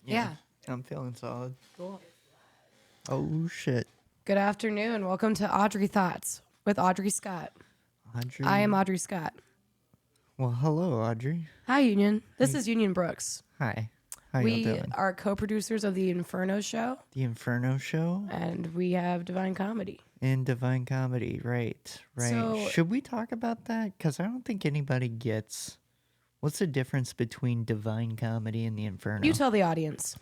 Yeah. I'm feeling solid. Cool. Oh, shit. Good afternoon. Welcome to Audrey Thoughts with Audrey Scott. Audrey. I am Audrey Scott. Well, hello, Audrey. Hi, Union. This is Union Brooks. Hi. How you We doing? are co-producers of the Inferno Show, The Inferno Show and we have Divine Comedy. and Divine Comedy. Right. So- Should we talk about that? Because I don't think anybody gets... What's the difference between Divine Comedy and the Inferno? You tell the audience.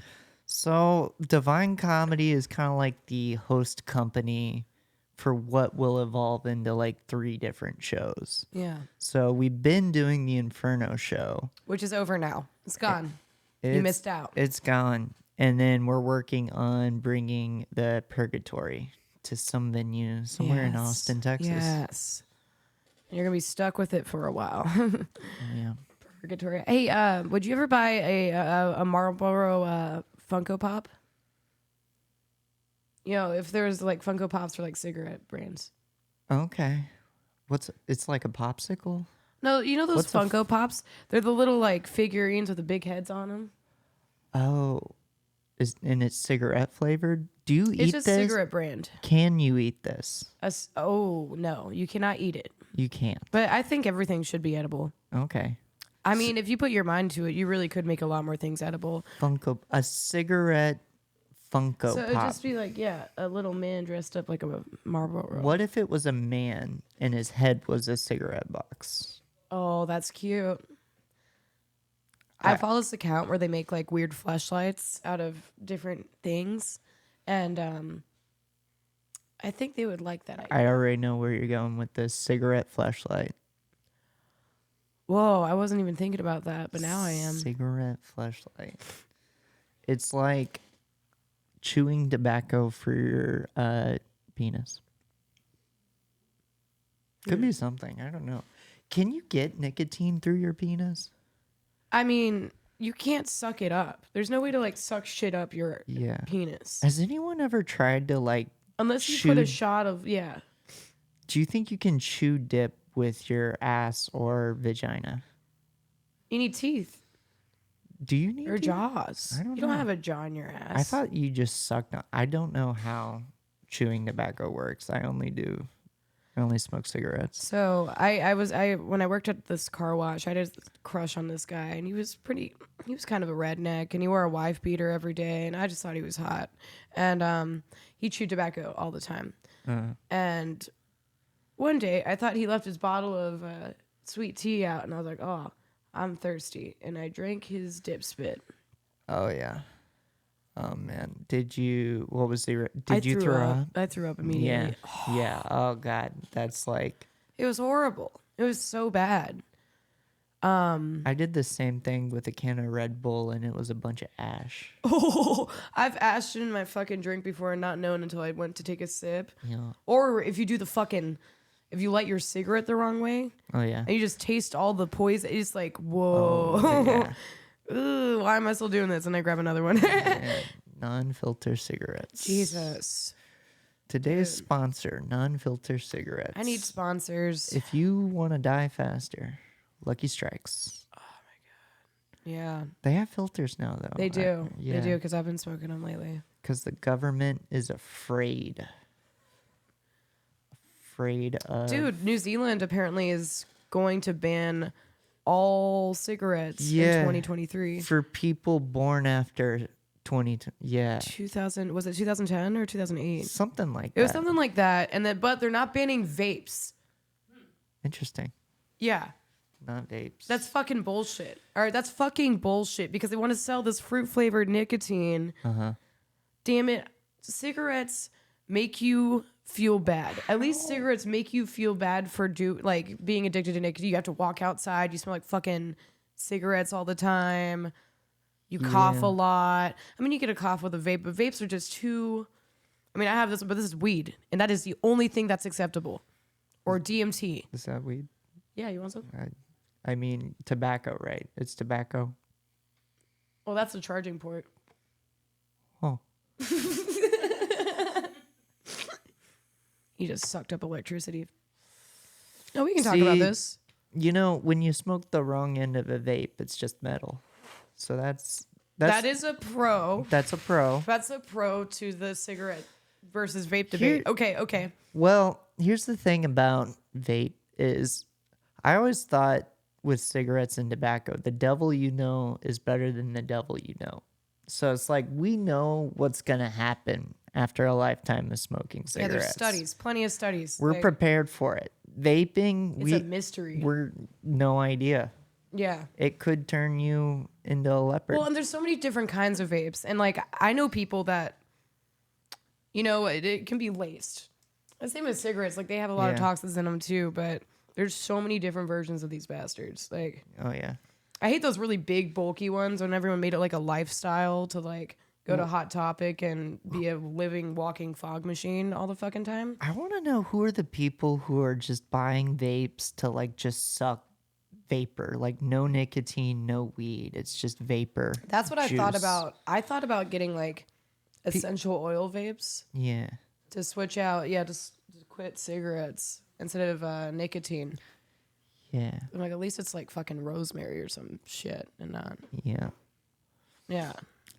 So, Divine Comedy is kind of like the host company for what will evolve into like 3 different shows. Yeah. So, we've been doing the Inferno show. Which is over now. It's gone. You It's- missed out. It's gone. And then we're working on bringing the Purgatory to some venue somewhere in Yes. Austin, Texas. Yes. And you're going to be stuck with it for a while. Yeah. Purgatory. Hey, would you ever buy a Marlboro Funko Pop? You know, if there's like Funko Pops for like cigarette brands. Okay. It's like a popsicle? No, you know those What's a Funko Pops? They're the little like figurines with the big heads on them. Oh. And it's cigarette flavored? Do you eat It's this? just cigarette brand. Can you eat this? Oh, no, you cannot eat it. You can't. But I think everything should be edible. Okay. I mean, if you put your mind to it, you really could make a lot more things edible. A cigarette Funko So it'd Pop. just be like, yeah, a little man dressed up like a Marlboro. What if it was a man and his head was a cigarette box? Oh, that's cute. I follow this account where they make like weird fleshlights out of different things, and I think they would like that idea. I already know where you're going with this cigarette flashlight. Whoa, I wasn't even thinking about that, but now I am. Cigarette flashlight. It's like chewing tobacco for your penis. Could be something. I don't know. Can you get nicotine through your penis? I mean, you can't suck it up. There's no way to like suck shit up your Yeah. penis. Has anyone ever tried to like... Unless you put a chewed- shot of, yeah. Do you think you can chew dip with your ass or vagina? You need teeth Do you need or to? jaws. I don't You don't know. have a jaw in your ass. I thought you just sucked on. I don't know how chewing tobacco works. I only smoke cigarettes. So when I worked at this car wash, I had a crush on this guy, and he was kind of a redneck, and he wore a wife beater every day, and I just thought he was hot. And he chewed tobacco all the time. And one day I thought he left his bottle of sweet tea out, and I was like, oh, I'm thirsty, and I drank his dip spit. Oh yeah. Oh man. Did you throw up? I threw up immediately. Yeah. Yeah. Oh god. That's like It was horrible. It was so bad. I did the same thing with a can of Red Bull and it was a bunch of ash. Oh, I've ashed in my fucking drink before and not known until I went to take a sip. Yeah. Or if you light your cigarette the wrong way Oh yeah. and you just taste all the poison, it's like, whoa. Oh, yeah. Ooh, why am I still doing this? And I grab another one. Yeah. Non-filter cigarettes. Jesus. Today's sponsor, non-filter cigarettes. I need sponsors. If you want to die faster, Lucky Strikes. Yeah, They have filters now, though. they do. Yeah. They do because I've been smoking them lately. Because the government is afraid. Afraid of... Dude, New Zealand apparently is going to ban all cigarettes in 2023. For people born after 2000 was it 2010 or 2008? something like that. It was something like that, but they're not banning vapes. Interesting. Yeah, Not vapes. that's fucking bullshit. All right, that's fucking bullshit because they want to sell this fruit flavored nicotine. Damn it, cigarettes make you feel bad. At least cigarettes make you feel bad for being addicted to nicotine. You have to walk outside. You smell like fucking cigarettes all the time. You cough a lot. I mean, you get a cough with a vape, but vapes are just too... I mean, I have this, but this is weed. And that is the only thing that's acceptable. Or DMT. Is that weed? Yeah, you want some? I mean, tobacco, right? It's tobacco. Well, that's the charging port. Oh. You just sucked up electricity. No, we can talk about this. You know, when you smoke the wrong end of a vape, it's just metal. So that's That is a pro. That's a pro. That's a pro to the cigarette versus vape debate. Okay. Well, here's the thing about vape is I always thought with cigarettes and tobacco, the devil you know is better than the devil you know. So it's like we know what's going to happen after a lifetime of smoking cigarettes. Yeah, there's studies, plenty of studies. We're prepared for it. Vaping, it's a mystery. We're no idea. Yeah. It could turn you into a leopard. Well, and there's so many different kinds of vapes. And like, I know people that, you know, it can be laced. The same as cigarettes. Like, they have a lot of toxins in them too, but there's so many different versions of these bastards. Like, oh, yeah. I hate those really big, bulky ones when everyone made it like a lifestyle to like go to Hot Topic and be a living, walking fog machine all the fucking time. I want to know who are the people who are just buying vapes to like just suck vapor, like no nicotine, no weed. It's just vapor. That's what juice. I thought about. I thought about getting like essential oil vapes. Yeah. To switch out, just to quit cigarettes instead of nicotine. Yeah. I'm like, at least it's like fucking rosemary or some shit and not. Yeah.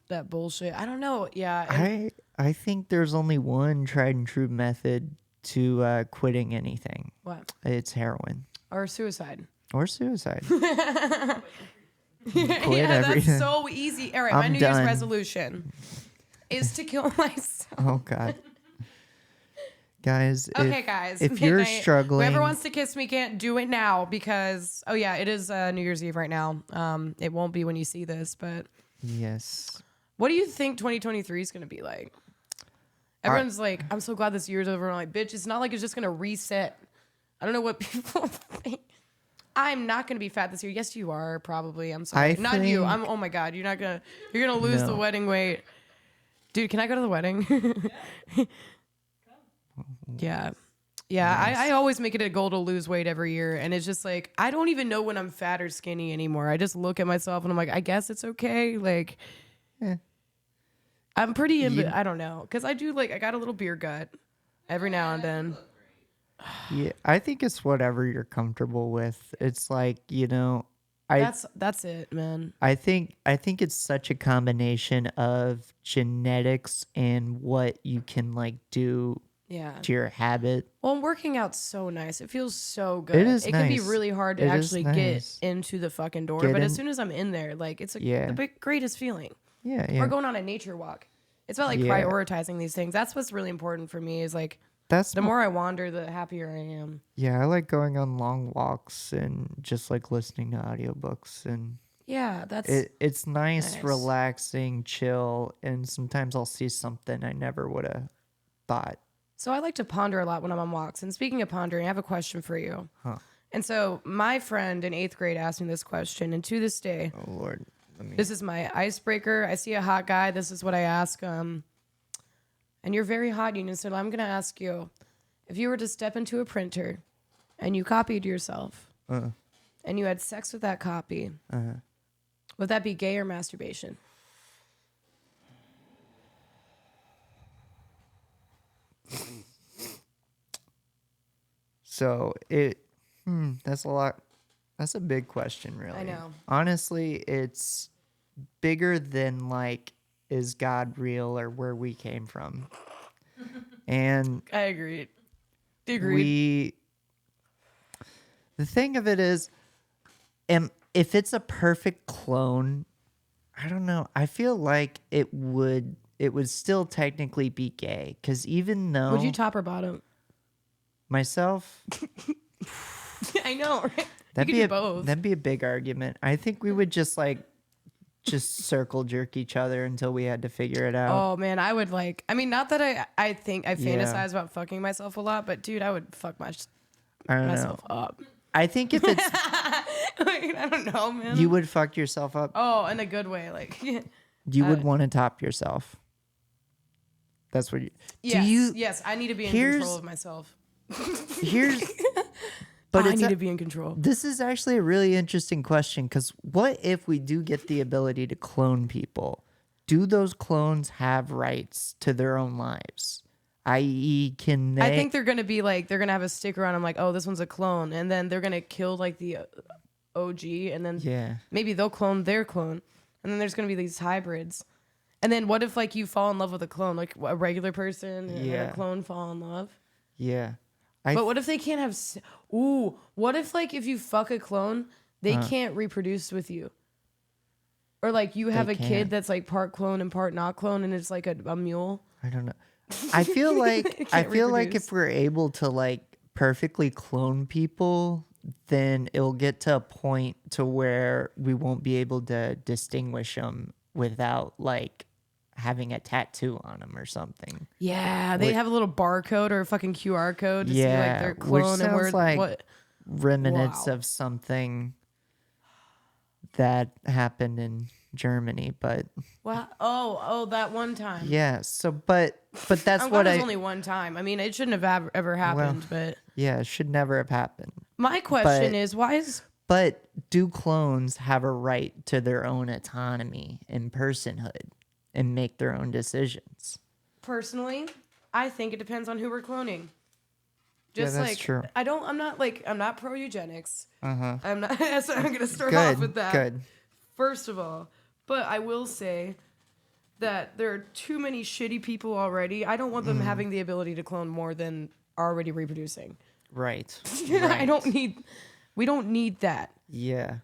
That bullshit. I don't know. Yeah. I think there's only one tried and true method to quitting anything. What? It's heroin. Or suicide. Or suicide. Quit everything. That's so easy. All right, my New Year's resolution is to kill myself. Oh, God. Guys, okay, guys. If you're struggling, whoever wants to kiss me can't do it now because it is New Year's Eve right now. It won't be when you see this, but yes. What do you think 2023 is going to be like? Everyone's like, I'm so glad this year's over. I'm like, bitch, it's not like it's just going to reset. I don't know what people think. I'm not going to be fat this year. Yes, you are probably. I'm sorry. Not you. Oh my God. You're going to lose the wedding weight. Dude, can I go to the wedding? Yeah. Nice. I always make it a goal to lose weight every year. And it's just like, I don't even know when I'm fat or skinny anymore. I just look at myself and I'm like, I guess it's okay. Like, I'm pretty I don't know. Cause I do I got a little beer gut every now and then. Yeah. I think it's whatever you're comfortable with. It's like, that's it, man. I think it's such a combination of genetics and what you can do to your habit. Well, working out's so nice. It feels so good. It is It nice. can be really hard to actually get into the fucking door. But as soon as I'm in there, it's the greatest feeling. Yeah. Or going on a nature walk. It's about prioritizing these things. That's what's really important for me is the more I wander, the happier I am. Yeah, I like going on long walks and just listening to audiobooks and it's nice, relaxing, chill, and sometimes I'll see something I never would have thought. So I like to ponder a lot when I'm on walks. And speaking of pondering, I have a question for you. Huh. And so my friend in 8th grade asked me this question, and to this day, oh Lord, this is my icebreaker. I see a hot guy. This is what I ask him. And you're very hot, Union. So I'm going to ask you, if you were to step into a printer and you copied yourself and you had sex with that copy, would that be gay or masturbation? So that's a lot. That's a big question, really. I know. Honestly, it's bigger than is God real or where we came from? And I agree. The thing of it is, if it's a perfect clone, I don't know. I feel like it would still technically be gay because even though would you top or bottom? Myself? I know, right? That'd be a big argument. I think we would just circle jerk each other until we had to figure it out. Oh man, I would not that I think I fantasize about fucking myself a lot, but dude, I would fuck myself up. I think if it's I don't know, man. You would fuck yourself up. Oh, in a good way, you would want to top yourself. That's what you. Yes, I need to be in control of myself. But I need to be in control. This is actually a really interesting question because what if we do get the ability to clone people? Do those clones have rights to their own lives? I.e., can they? I think they're gonna be they're gonna have a sticker on them oh, this one's a clone, and then they're gonna kill the OG, and then maybe they'll clone their clone. and then there's gonna be these hybrids. And then what if like you fall in love with a clone, like a regular person and a clone fall in love? Yeah. But what if they can't have? Ooh, what if like if you fuck a clone, they can't reproduce with you? Or like you have a kid that's like part clone and part not clone, and it's like a mule. I don't know. I feel like if we're able to like perfectly clone people, then it'll get to a point to where we won't be able to distinguish them without like having a tattoo on them or something. Yeah, they have a little barcode or a fucking QR code to see like their clone which and sounds where like what remnants of something that happened in Germany, but wow. Oh, that one time. Yeah, so but that's I'm what glad it was only one time. I mean, it shouldn't have ever happened, but yeah, it should never have happened. My question is But do clones have a right to their own autonomy and personhood and make their own decisions? Personally, I think it depends on who we're cloning. Just that's true. I'm not pro eugenics. I'm not so I'm gonna start Good, off with that. Good. First of all. But I will say that there are too many shitty people already. I don't want them having the ability to clone more than already reproducing. Right. We don't need that. Yeah.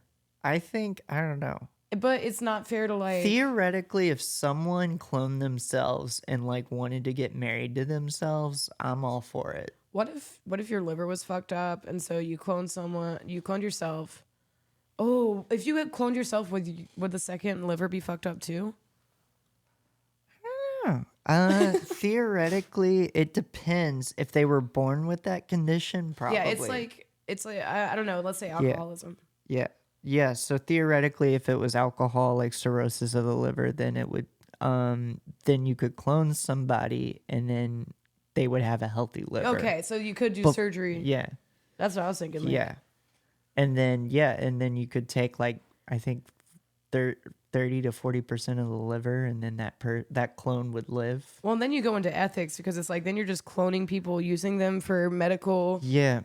I don't know. But it's not fair to like... Theoretically, if someone cloned themselves and like wanted to get married to themselves, I'm all for it. What if your liver was fucked up and so you cloned yourself... Oh, if you had cloned yourself, would the second liver be fucked up too? I don't know. Theoretically, it depends. If they were born with that condition, probably. Yeah, it's like I don't know. Let's say alcoholism. Yeah. So theoretically, if it was alcohol, like cirrhosis of the liver, then it would. Then you could clone somebody, and then they would have a healthy liver. Okay, so you could do surgery. Yeah, that's what I was thinking. Like. Yeah. And then you could take like I think 30 to 40% of the liver, and then that clone would live. Well, and then you go into ethics because it's like then you're just cloning people, using them for medical. Yeah,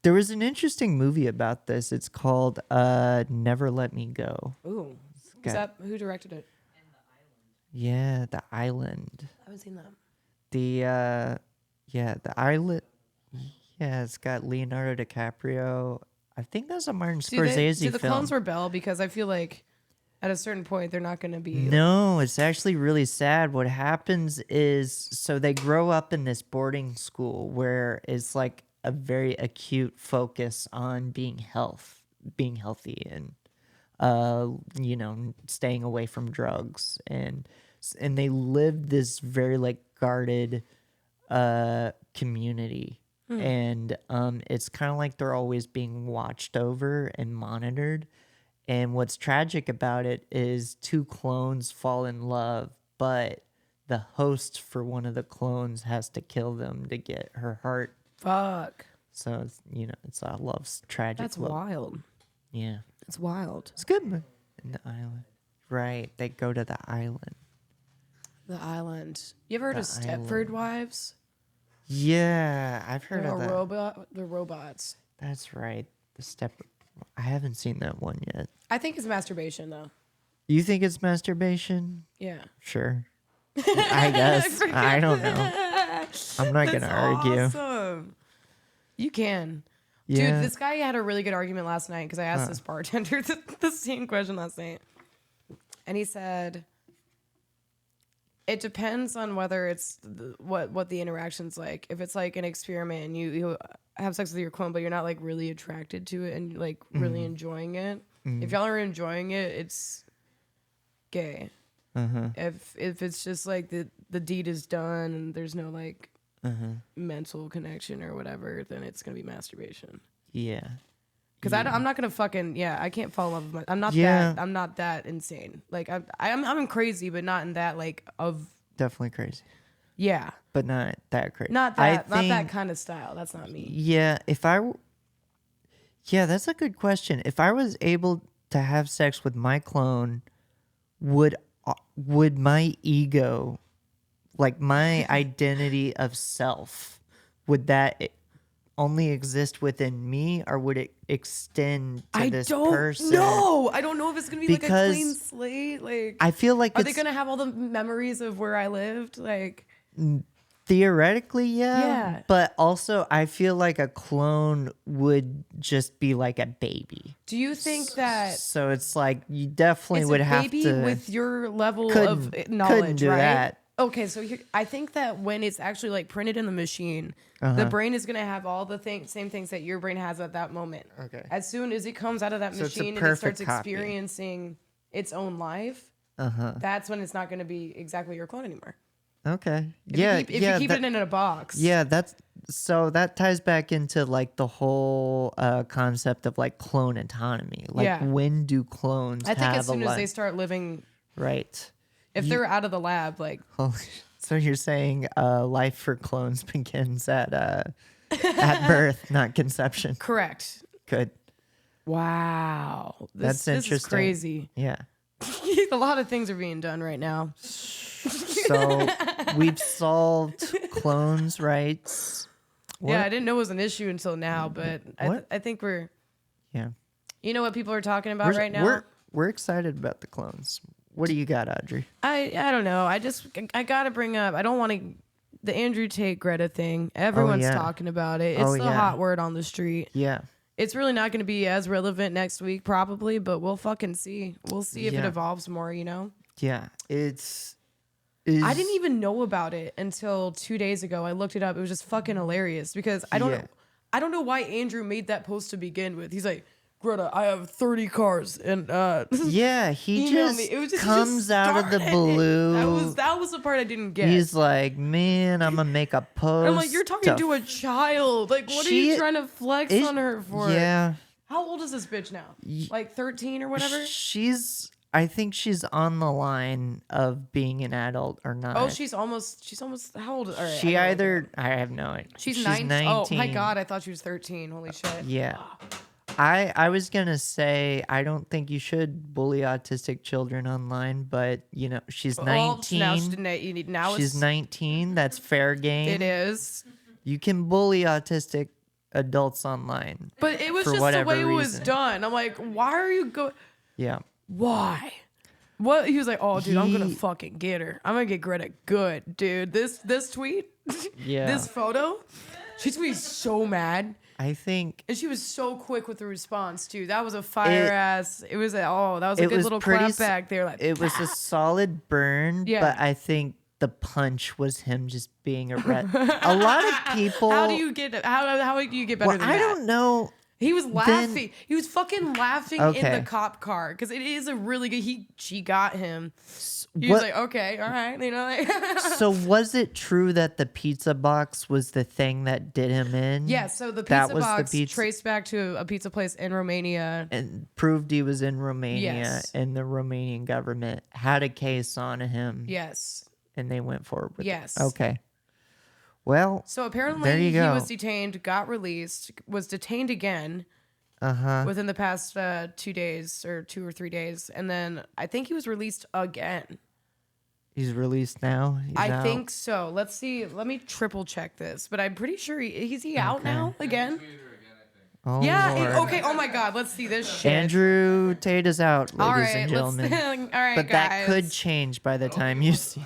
there was an interesting movie about this. It's called Never Let Me Go. Ooh, who directed it? Yeah, The Island. I haven't seen that. The Island. Yeah, it's got Leonardo DiCaprio. I think that's a Martin Scorsese film. Do the clones rebel? Because I feel like at a certain point they're not going to be... No, it's actually really sad. What happens is, so they grow up in this boarding school where it's like a very acute focus on being healthy and, staying away from drugs. And they live this very like guarded community. And it's kind of like they're always being watched over and monitored. And what's tragic about it is two clones fall in love, but the host for one of the clones has to kill them to get her heart. Fuck. So, it's a tragic That's love. wild. Yeah. It's wild. It's good. In the island. Right. They go to the island. The island. You ever heard of Stepford Wives? Yeah, I've heard of that. The robots. That's right. I haven't seen that one yet. I think it's masturbation, though. You think it's masturbation? Yeah. Sure. I guess. I don't know. I'm not going to argue. Awesome. You can. Yeah. Dude, this guy had a really good argument last night because I asked this bartender the same question last night. And he said... It depends on whether it's what the interaction's like. If it's like an experiment and you have sex with your clone, but you're not like really attracted to it and like really enjoying it. If y'all are enjoying it, it's gay. If it's just like the deed is done and there's no like mental connection or whatever, then it's gonna be masturbation. Yeah. Because I'm not gonna I can't fall in love with I'm not that insane. Like I'm crazy, but not in that like of definitely crazy. Yeah, but not that crazy. Not that kind of style. That's not me. Yeah, that's a good question. If I was able to have sex with my clone, would my ego, like my identity of self, would that only exist within me, or would it extend to I this don't person? know. I don't know if it's gonna be like a Because clean slate. Like, I feel like are it's they gonna have all the memories of where I lived? Like, theoretically, yeah. Yeah. But also, I feel like a clone would just be like a baby. do you think that So it's like you definitely it's would a have baby to. with your level of couldn't knowledge, do right? that. Okay, so I think that when it's actually like printed in the machine, the brain is gonna have all the same things that your brain has at that moment. Okay. As soon as it comes out of that So it's a machine and it starts perfect copy. experiencing its own life, that's when it's not gonna be exactly your clone anymore. Okay. If yeah. you keep it in a box. Yeah, so that ties back into like the whole concept of like clone autonomy. Like, Yeah. when do clones I think have as soon a as life? they start living, Right. if they're out of the lab, like So you're saying life for clones begins at birth, not conception. correct. Good. Wow, That's this interesting. is crazy. Yeah. A lot of things are being done right now. So we've solved clones' rights. Yeah, I didn't know it was an issue until now, but What? I think we're. Yeah. You know what people are talking about right now? We're excited about the clones. What do you got, Audrey? I don't know. I gotta bring up. I don't want to. The Andrew Tate Greta thing. Everyone's yeah. talking about it. It's the yeah. hot word on the street. Yeah. It's really not going to be as relevant next week, probably, but we'll fucking see. We'll see if it Yeah. evolves more. You know. Yeah. It's. I didn't even know about it until 2 days ago. I looked it up. It was just fucking hilarious because I Yeah. don't know why Andrew made that post to begin with. He's like, Greta, I have 30 cars and Yeah, he email just me. It was just, he comes just out of the started. blue. That was the part I didn't get. He's like, man, I'm gonna make a post. I'm like, you're talking to a child. Like, what are you She trying to flex is- on her for? Yeah, How old is this bitch now? Like 13 or whatever? I think she's on the line of being an adult or not. Oh, she's almost. How old? All right, She I either. I have no idea. She's 19. Oh my god, I thought she was 13. Holy shit. Yeah. I was gonna say I don't think you should bully autistic children online, but you know she's 19. Now She's 19. That's fair game. it is. You can bully autistic adults online. But it was For just the whatever way it was reason. done. I'm like, why are you go? Yeah. Why? What? He was like, oh, dude, I'm gonna He- fucking get her. I'm gonna get Greta good, dude. This tweet, Yeah. this photo, she's gonna be so mad. I think And she was so quick with the response too. That was a fire ass. It was that was a it good was little pretty clap s- back there. Like it was a solid burn, Yeah. but I think the punch was him just being a ret. A lot of people. how do you get how do you get better Well, than I that? don't know. He was laughing. He was fucking laughing in Okay. the cop car because it is a really good. She got him. He What- was like, okay, all right, you know. Like, So was it true that the pizza box was the thing that did him in? yeah. So the That pizza was the box pizza- traced back to a pizza place in Romania. And proved he was in Romania, Yes. and the Romanian government had a case on him. Yes. And they went forward with Yes. it. Okay. Well, So apparently there you he go. was detained, got released, was detained again within the past 2 days or 2 or 3 days, and then I think he was released again. he's released now. He's I out. think so. Let's see. Let me triple check this, but I'm pretty sure is he out now again? Oh, Yeah. Lord. Okay. Oh my God. Let's see this shit. Andrew Tate is out, ladies All right. and gentlemen. All right, But guys. that could change by the time you see.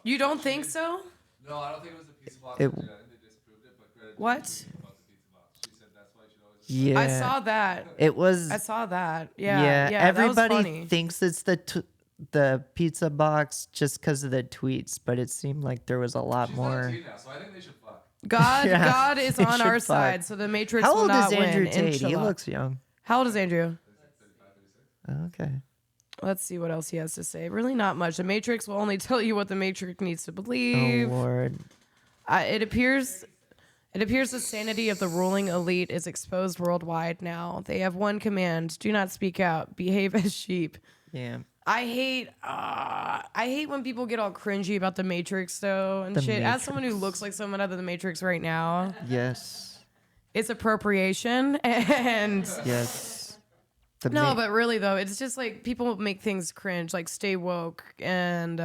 You don't think so? No, I don't think it was a pizza box. It- I think they disproved it, but Greta What? did about the pizza box. She said that's why she always. Yeah. I saw that. It was. I saw that. Yeah. Yeah. Yeah. that was Everybody funny. thinks it's the pizza box just because of the tweets, but it seemed like there was a lot She's more. 19 now, so I think they should fuck. God Yeah, is they on should our fuck. side, so the Matrix How will old not is Andrew win. Tate? He Inshallah. looks young. How old is Andrew? Okay. Let's see what else he has to say. Really not much. The Matrix will only tell you what the Matrix needs to Oh believe. Lord. It appears the sanity of the ruling elite is exposed worldwide now. They have one command: do not speak out. Behave as sheep. Yeah. I hate when people get all cringy about the Matrix though and The shit. As someone who Matrix. looks like someone out of the Matrix right now, Yes. it's appropriation and Yes. The no, ma- but really though, it's just like people make things cringe, like stay woke and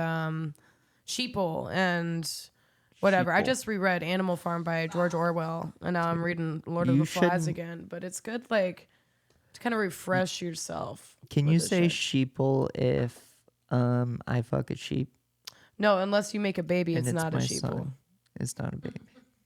sheeple and Whatever. I Sheeple. just reread Animal Farm by George Orwell, and now I'm reading Lord of You the Flies shouldn't- again. But it's good, like, to kind of refresh yourself. Can with you this say shit. sheeple if I fuck a sheep No, unless you make a baby, and it's not a my sheeple. son? It's not a baby.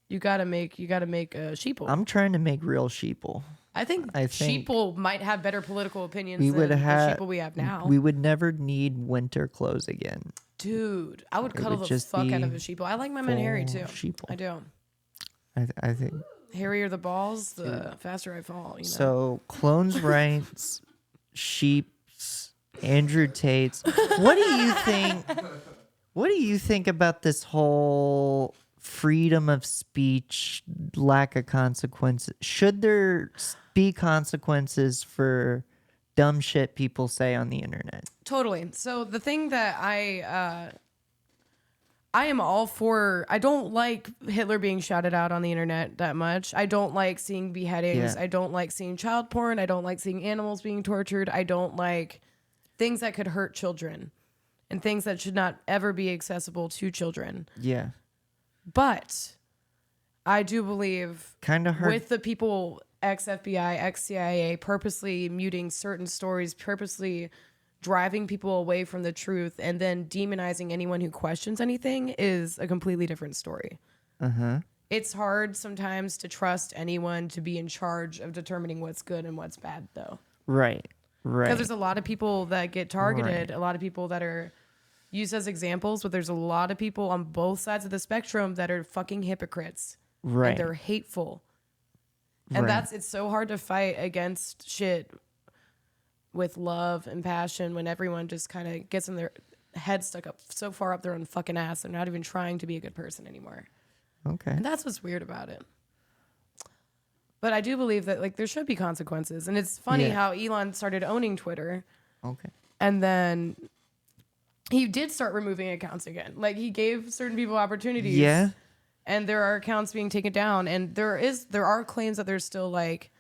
You gotta make a sheeple. I'm trying to make real sheeple. I think sheeple might have better political opinions We than would the have sheeple we have now. We would never need winter clothes again. Dude, I would cuddle would the just fuck out be of a sheeple. I like my men hairy full too. sheeple. I do. I think Hairier the balls, the faster I fall. You know. so. Clones rights, sheeps, Andrew Tate's. What do you think? What do you think about this whole freedom of speech, lack of consequences? Should there be consequences for dumb shit people say on the internet? Totally. So the thing that I am all for. I don't like Hitler being shouted out on the internet that much. I don't like seeing beheadings. Yeah. I don't like seeing child porn. I don't like seeing animals being tortured. I don't like things that could hurt children and things that should not ever be accessible to children. Yeah, But I do believe kind of hard. with the people ex-FBI, ex-CIA purposely muting certain stories, purposely driving people away from the truth, and then demonizing anyone who questions anything is a completely different story. It's hard sometimes to trust anyone to be in charge of determining what's good and what's bad, though. Right. Because there's a lot of people that get targeted, Right. a lot of people that are used as examples, but there's a lot of people on both sides of the spectrum that are fucking hypocrites. Right. And they're hateful. And Right. it's so hard to fight against shit with love and passion when everyone just kind of gets in their head stuck up so far up their own fucking ass. They're not even trying to be a good person anymore. Okay. And that's what's weird about it. But I do believe that like there should be consequences. And it's funny Yeah. how Elon started owning Twitter Okay. and then he did start removing accounts again. Like he gave certain people opportunities. Yeah. And there are accounts being taken down, and there are claims that there's still like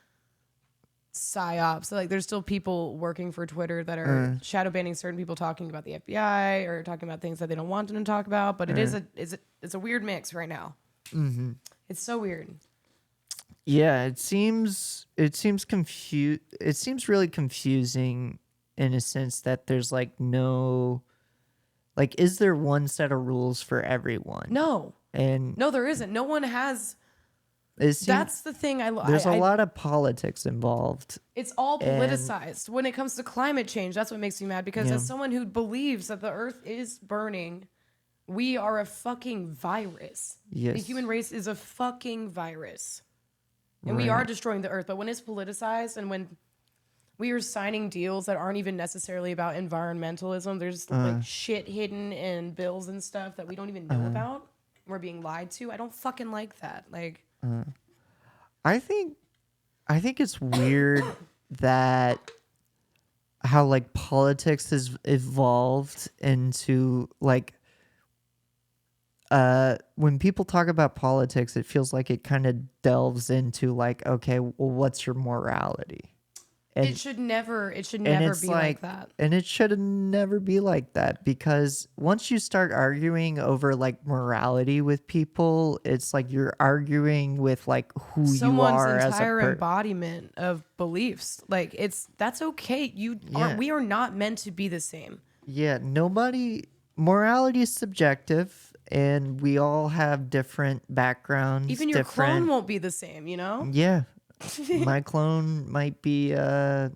psyops. So, like there's still people working for Twitter that are shadow banning certain people talking about the FBI or talking about things that they don't want them to talk about. But it's a weird mix right now. Mm-hmm. It's so weird. Yeah, it seems confused. It seems really confusing in a sense that there's like no, like, is there one set of rules for everyone? No, And there isn't. No one has. it seems, That's the thing. there's a lot of politics involved. It's all politicized. When it comes to climate change, that's what makes me mad. Because Yeah. as someone who believes that the earth is burning, we are a fucking virus. Yes. The human race is a fucking virus. And we Right. are destroying the earth. But when it's politicized and when we are signing deals that aren't even necessarily about environmentalism, there's like shit hidden in bills and stuff that we don't even know about. We're being lied to. I don't fucking like that. Like, I think it's weird that how like politics has evolved into like when people talk about politics, it feels like it kind of delves into like, okay, well, what's your morality? And it should never and be it's like that. And it should never be like that, because once you start arguing over like morality with people, it's like you're arguing with like who Someone's you are as a entire person. embodiment of beliefs. Like that's okay. We are not meant to be the same. Yeah, morality is subjective, and we all have different backgrounds. Even your different, clone won't be the same, you know? Yeah. My clone might be I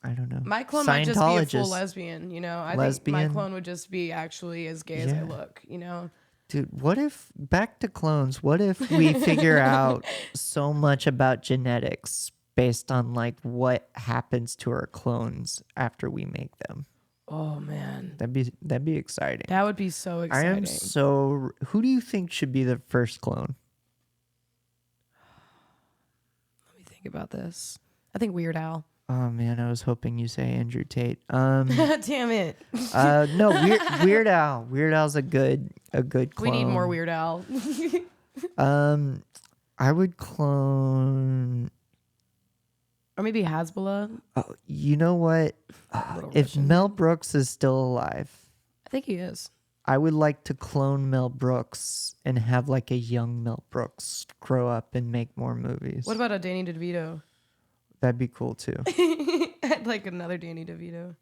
don't know. My clone might just be a full Scientologist. lesbian, you know? I think Lesbian. my clone would just be actually as gay as I Yeah. look, you know? Dude, what if, back to clones, what if we figure out so much about genetics based on like what happens to our clones after we make them? Oh man. That'd be exciting. That would be so I exciting. am so, who do you think should be the first clone? Let me think about this. I think Weird Al. Oh man, I was hoping you say Andrew Tate. Damn it. No, Weird Al. Weird Al's a good clone. We need more Weird Al. I would clone. Or maybe Hasbullah. Oh, you know what? Little If Russian. Mel Brooks is still alive, I think he is. I would like to clone Mel Brooks and have like a young Mel Brooks grow up and make more movies. What about a Danny DeVito? That'd be cool too. I'd like another Danny DeVito.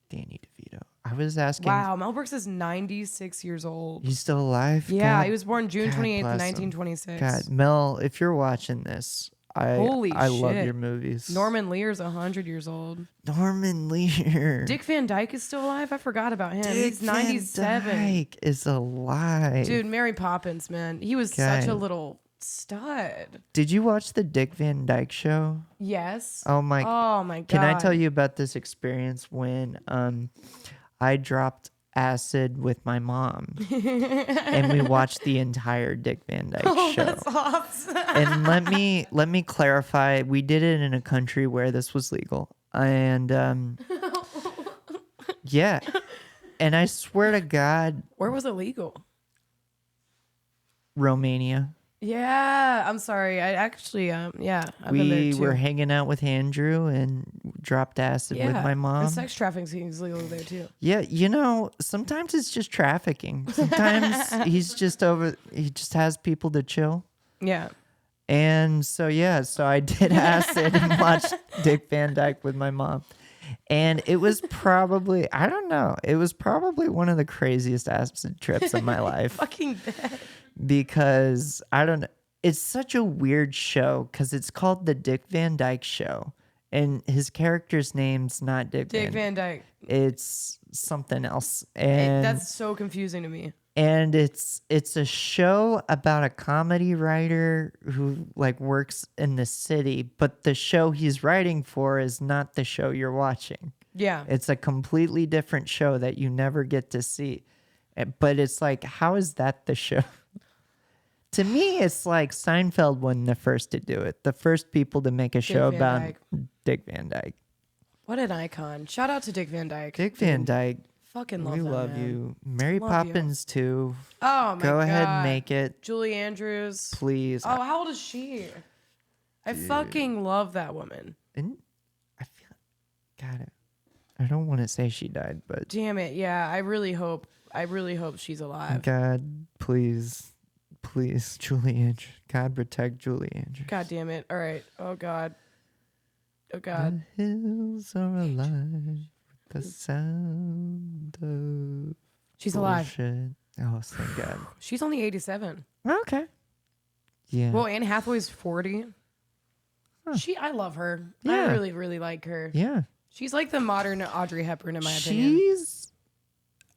Danny DeVito. I was asking. Wow, Mel Brooks is 96 years old. He's still alive? Yeah, God, he was born June God 28th, bless him. 1926. God, Mel, if you're watching this, Holy I love shit. your movies. Norman Lear's 100 years old. Norman Lear. Dick Van Dyke is still alive? I forgot about him. Dick He's 97. Van Dyke is alive. Dude, Mary Poppins, man. He was such a little stud. Did you watch the Dick Van Dyke Show? Yes. Oh my God. Can I tell you about this experience when I dropped acid with my mom and we watched the entire Dick Van Dyke show. That's awesome. And let me clarify, we did it in a country where this was legal. And yeah. And I swear to God, Where was it legal? Romania. Yeah, I'm sorry. I actually, I've been there We too. were hanging out with Andrew and dropped acid with my mom. And sex trafficking is legal there too. Yeah, sometimes it's just trafficking. Sometimes he just has people to chill. Yeah. And so I did acid and watched Dick Van Dyke with my mom. And it was probably, I don't know, it was probably one of the craziest acid trips of my life. Fucking bad. Because I don't know, it's such a weird show because it's called the Dick Van Dyke Show. And his character's name's not Dick Van Dyke. It's something else. And That's so confusing to me. And it's a show about a comedy writer who like works in the city, but the show he's writing for is not the show you're watching. Yeah. It's a completely different show that you never get to see. But it's like, how is that the show? To me, it's like Seinfeld wasn't the first to do it. The first people to make a show Van about Dyke. Dick Van Dyke. What an icon. Shout out to Dick Van Dyke. Dick Van Dyke, Fucking love we that love man. you. Mary Love Poppins too. Oh my god. Go ahead and make it, Julie Andrews. please. Oh, how old is she? I fucking love that woman. And I feel, God, I don't want to say she died, but Damn it. Yeah, I really hope she's alive. God, please, Julie Andrews. God protect Julie Andrews. God damn it. All right. Oh god. Oh god. The hills are alive with the sound of She's alive. bullshit. Oh, thank God. She's only 87. Okay. Yeah. Well, Anne Hathaway's 40. I love her. Yeah. I really, really like her. yeah. She's like the modern Audrey Hepburn in my opinion.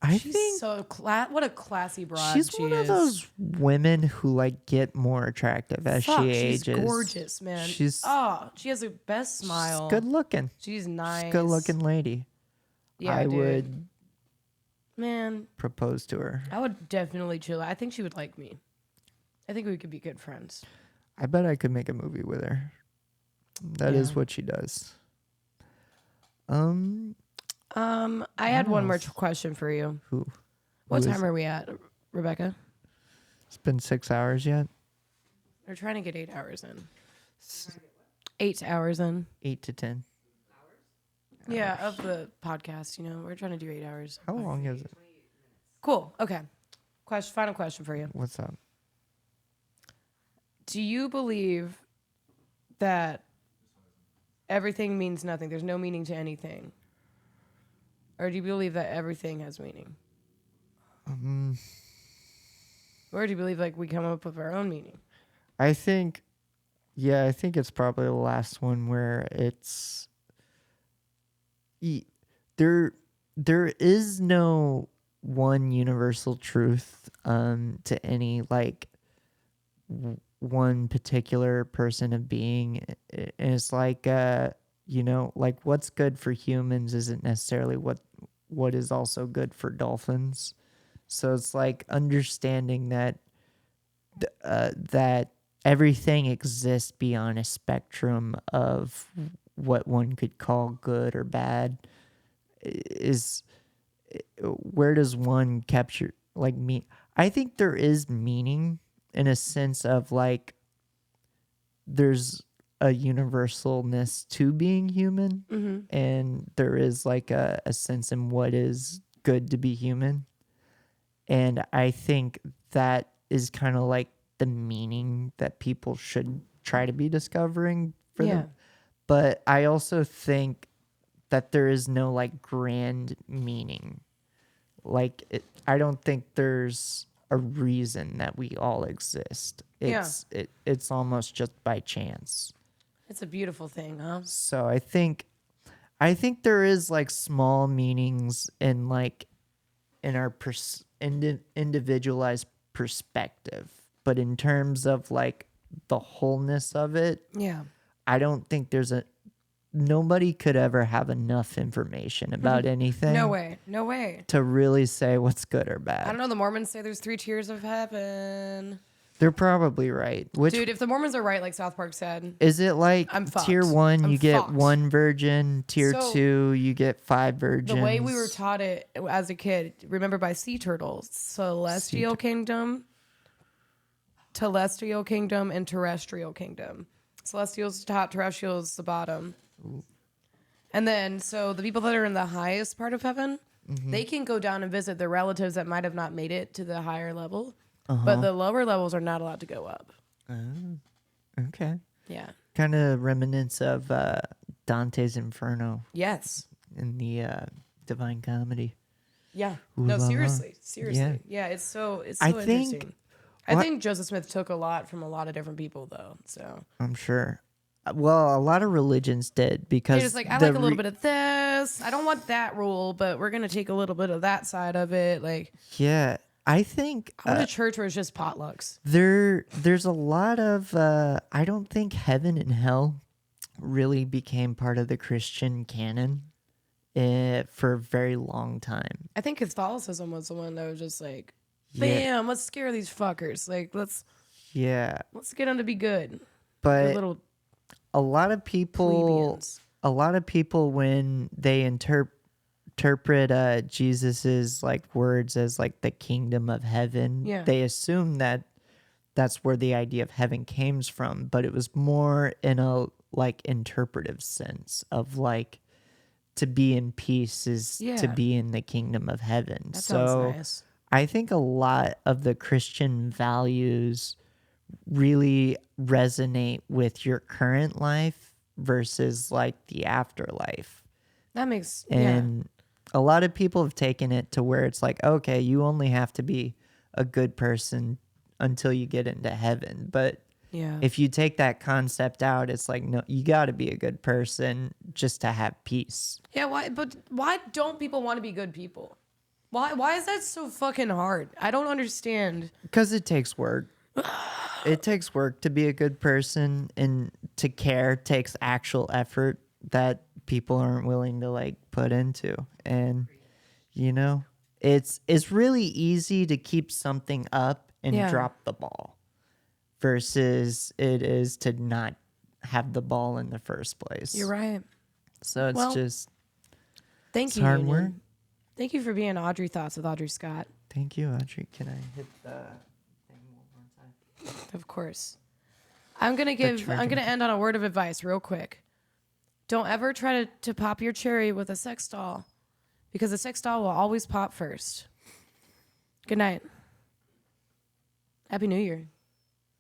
I She's think so what a classy broad she's she one is. of those women who like get more attractive as Fuck, she ages. she's gorgeous, man. She has the best smile. good looking. She's nice. Good looking lady. Yeah, I dude. would Man, propose to her. I would definitely chill. I think she would like me. I think we could be good friends. I bet I could make a movie with her. That is Yeah. what she does. I had one more question for you. Who? What Who is- time are we at, Rebecca? It's been 6 hours yet. We're trying to get 8 hours in. 8 hours in. 8 to 10. Yeah, of the podcast. We're trying to do 8 hours. How long is it? Cool. Okay. Final question for you. What's up? Do you believe that everything means nothing? There's no meaning to anything? Or do you believe that everything has meaning? Or do you believe like we come up with our own meaning? I think it's probably the last one where it's there is no one universal truth to any like one particular person of being. And it's like like what's good for humans isn't necessarily what is also good for dolphins. So it's like understanding that that everything exists beyond a spectrum of what one could call good or bad. Is where does one capture like me? I think there is meaning in a sense of like there's a universalness to being human, and there is like a sense in what is good to be human. And I think that is kind of like the meaning that people should try to be discovering for Yeah. them. But I also think that there is no like grand meaning. Like I don't think there's a reason that we all exist. It's almost just by chance. It's a beautiful thing, huh? So I think there is like small meanings in like in our individualized perspective, but in terms of like the wholeness of it, Yeah. I don't think nobody could ever have enough information about anything. No way. No way. To really say what's good or bad. I don't know. The Mormons say there's 3 tiers of heaven. They're probably right. Which Dude, if the Mormons are right, like South Park said, is it like I'm fucked. tier 1 I'm you get fucked. 1 virgin, tier So, 2 you get 5 virgins. the way we were taught it as a kid, remember by sea turtles, celestial kingdom, telestial kingdom, and terrestrial kingdom. Celestial's the top, terrestrial's the bottom. Ooh. And then, so the people that are in the highest part of heaven, they can go down and visit their relatives that might have not made it to the higher level. But the lower levels are not allowed to go up. Okay. Yeah. Kind of remnants of Dante's Inferno Yes. in the Divine Comedy. Yeah. Ooh No, la la. seriously. Yeah. Yeah, it's so I interesting. think- I what- think Joseph Smith took a lot from a lot of different people, though. So I'm sure. Well, a lot of religions did because you're just like, I like a little bit of this. I don't want that rule, but we're gonna take a little bit of that side of it. Like, Yeah, I think I went to church where it's just potlucks. there's a lot of I don't think heaven and hell really became part of the Christian canon for a very long time. I think Catholicism was the one that was just like, Yeah. bam, let's scare these fuckers. Like, let's Yeah, get them to be good. They're but little a lot of people plebeians. when they interpret Jesus's like words as like the kingdom of heaven, Yeah. they assume that that's where the idea of heaven came from, but it was more in a like interpretive sense of like to be in peace is Yeah. to be in the kingdom of heaven. That So sounds nice. I think a lot of the Christian values really resonate with your current life versus like the afterlife. That makes And a lot of people have taken it to where it's like, okay, you only have to be a good person until you get into heaven. But yeah. if you take that concept out, it's like, no, you got to be a good person just to have peace. Yeah, why don't people want to be good people? Why is that so fucking hard? I don't understand. Because it takes work. It takes work to be a good person, and to care takes actual effort that people aren't willing to like put into. And you know, it's really easy to keep something up and Yeah. drop the ball versus it is to not have the ball in the first place. You're right. So it's Well, just Thank it's you, hard Union. work. Thank you for being Audrey Thoughts with Audrey Scott. Thank you, Audrey. Can I hit the thing one more time? Of course. I'm gonna end on a word of advice real quick. Don't ever try to pop your cherry with a sex doll, because a sex doll will always pop first. Good night. Happy New Year.